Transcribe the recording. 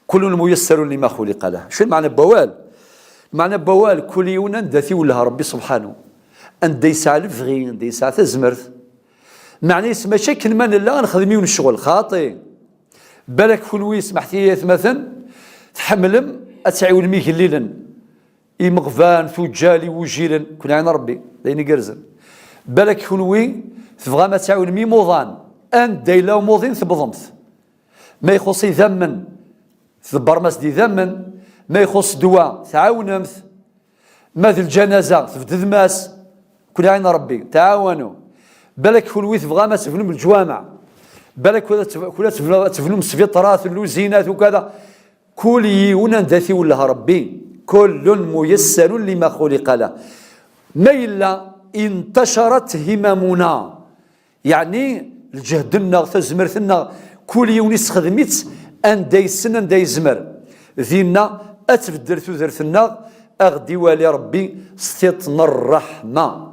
كل ميسر لما خلق له. شو المعنى بوال؟ معنى بوال كل يوم ندثي ولها ربي سبحانه أن يسعى الفغي أن يسعى تزمرت. معنى يسمى شكل من الله نخدم يون الشغل خاطئ بالك كل سمحتي مثلا تحملم أتسعي ولميك الليلا إمغفان ثجالي وجيلا كل عين ربي لين قرزن بالك كنوي تبغى ما تعاون مي موضان أن دايلا وموضين ثبضمت ما يخص ذمن ثبرمس دي ذمن ما يخص دواء تعاونمت ما ذي الجنازة ثبتذماس كل عين ربي تعاونوا بالك كنوي تبغى ما تفنم الجوامع بالك كل تفنم سفيطرات اللوزينات وكذا كل يونا ذاتي ولا ربي كل ميسر لما خلق له. ما إلا انتشرت هممنا يعني الجهدنا تزمرتنا كل يوم يستخدمت أن دايسن أن دايزمر ذينا أتبدل ثوثرتنا أغدي والي ربي ستطن الرحمة.